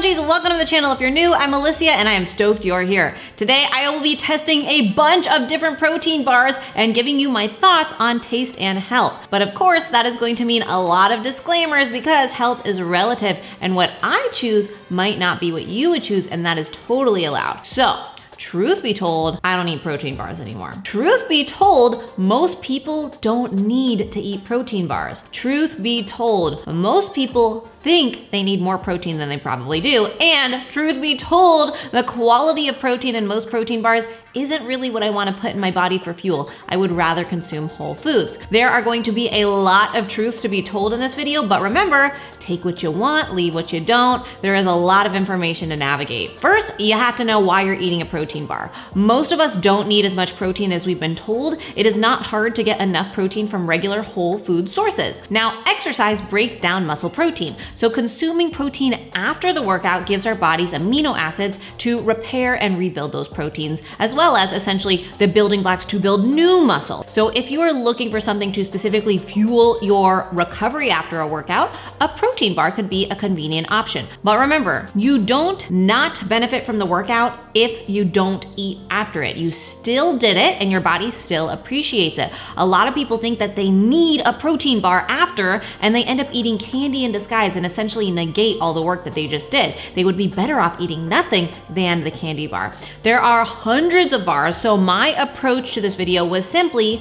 munchies, welcome to the channel. If you're new, I'm Alicia and I am stoked you're here. Today I will be testing a bunch of different protein bars and giving you my thoughts on taste and health. But of course, that is going to mean a lot of disclaimers because health is relative and what I choose might not be what you would choose, and that is totally allowed. So, truth be told, I don't eat protein bars anymore. Truth be told, most people don't need to eat protein bars. Truth be told, most people think they need more protein than they probably do. And truth be told, the quality of protein in most protein bars isn't really what I want to put in my body for fuel. I would rather consume whole foods. There are going to be a lot of truths to be told in this video, but remember, take what you want, leave what you don't. There is a lot of information to navigate. First, you have to know why you're eating a protein bar. Most of us don't need as much protein as we've been told. It is not hard to get enough protein from regular whole food sources. Now, exercise breaks down muscle protein. So consuming protein after the workout gives our bodies amino acids to repair and rebuild those proteins, as well as essentially the building blocks to build new muscle. So if you are looking for something to specifically fuel your recovery after a workout, a protein bar could be a convenient option. But remember, you don't not benefit from the workout if you don't eat after it. You still did it and your body still appreciates it. A lot of people think that they need a protein bar after and they end up eating candy in disguise and essentially negate all the work that they just did. They would be better off eating nothing than the candy bar. There are hundreds of bars, so my approach to this video was simply,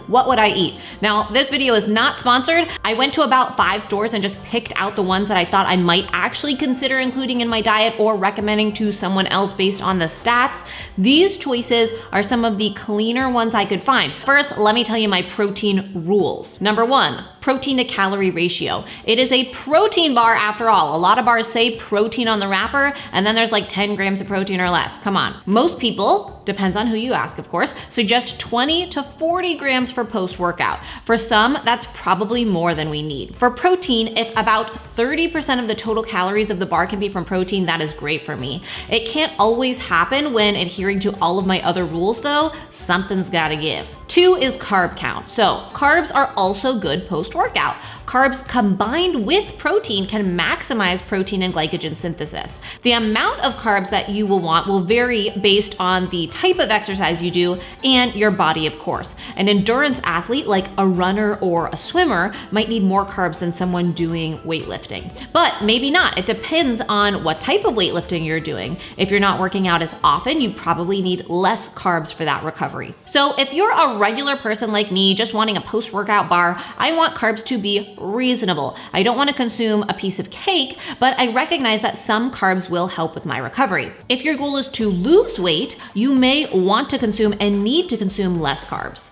what would I eat? Now, this video is not sponsored. I went to about 5 stores and just picked out the ones that I thought I might actually consider including in my diet or recommending to someone else based on the stats. These choices are some of the cleaner ones I could find. First, let me tell you my protein rules. Number 1, protein to calorie ratio. It is a protein bar after all. A lot of bars say protein on the wrapper, and then there's like 10 grams of protein or less. Come on. Most people, depends on who you ask, of course, suggest 20 to 40 grams for post-workout. For some, that's probably more than we need. For protein, if about 30% of the total calories of the bar can be from protein, that is great for me. It can't always happen when adhering to all of my other rules though. Something's gotta give. 2 is carb count. So carbs are also good post-workout. Carbs combined with protein can maximize protein and glycogen synthesis. The amount of carbs that you will want will vary based on the type of exercise you do and your body, of course. An endurance athlete like a runner or a swimmer might need more carbs than someone doing weightlifting. But maybe not. It depends on what type of weightlifting you're doing. If you're not working out as often, you probably need less carbs for that recovery. So if you're a regular person like me, just wanting a post-workout bar, I want carbs to be reasonable. I don't want to consume a piece of cake, but I recognize that some carbs will help with my recovery. If your goal is to lose weight, you may want to consume and need to consume less carbs.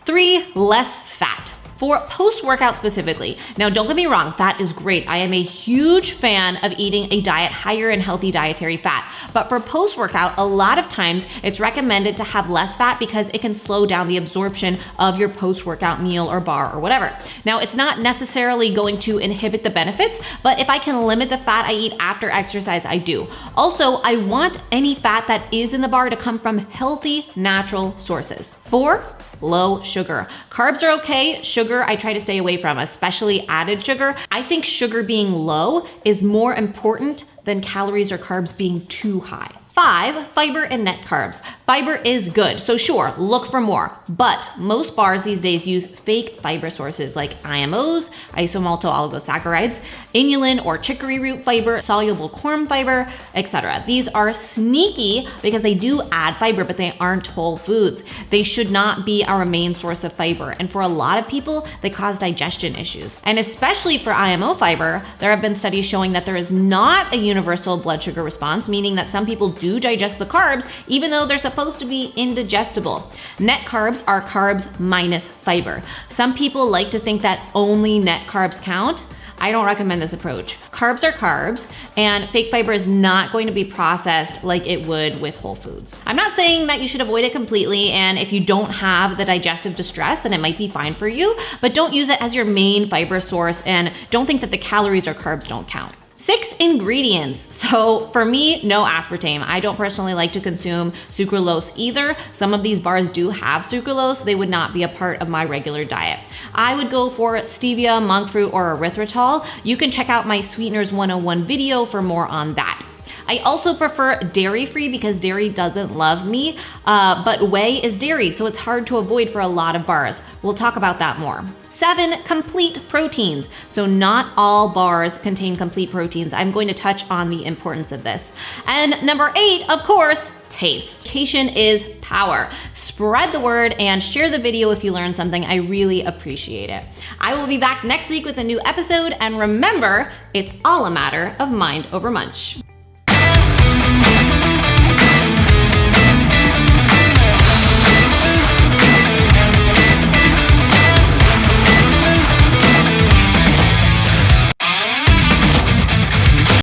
3, less fat. For post-workout specifically. Now, don't get me wrong, fat is great. I am a huge fan of eating a diet higher in healthy dietary fat. But for post-workout, a lot of times it's recommended to have less fat because it can slow down the absorption of your post-workout meal or bar or whatever. Now, it's not necessarily going to inhibit the benefits, but if I can limit the fat I eat after exercise, I do. Also, I want any fat that is in the bar to come from healthy, natural sources. 4, low sugar. Carbs are okay. Sugar, I try to stay away from, especially added sugar. I think sugar being low is more important than calories or carbs being too high. 5, fiber and net carbs. Fiber is good, so sure, look for more. But most bars these days use fake fiber sources like IMOs, isomalto-oligosaccharides, inulin or chicory root fiber, soluble corn fiber, etc. These are sneaky because they do add fiber, but they aren't whole foods. They should not be our main source of fiber. And for a lot of people, they cause digestion issues. And especially for IMO fiber, there have been studies showing that there is not a universal blood sugar response, meaning that some people do digest the carbs, even though they're supposed to be indigestible. Net carbs are carbs minus fiber. Some people like to think that only net carbs count. I don't recommend this approach. Carbs are carbs, and fake fiber is not going to be processed like it would with whole foods. I'm not saying that you should avoid it completely, and if you don't have the digestive distress, then it might be fine for you, but don't use it as your main fiber source, and don't think that the calories or carbs don't count. 6 ingredients. So for me, no aspartame. I don't personally like to consume sucralose either. Some of these bars do have sucralose. They would not be a part of my regular diet. I would go for stevia, monk fruit, or erythritol. You can check out my Sweeteners 101 video for more on that. I also prefer dairy-free because dairy doesn't love me, but whey is dairy, so it's hard to avoid for a lot of bars. We'll talk about that more. 7, complete proteins. So not all bars contain complete proteins. I'm going to touch on the importance of this. And number 8, of course, taste. Education is power. Spread the word and share the video if you learned something. I really appreciate it. I will be back next week with a new episode, and remember, it's all a matter of mind over munch.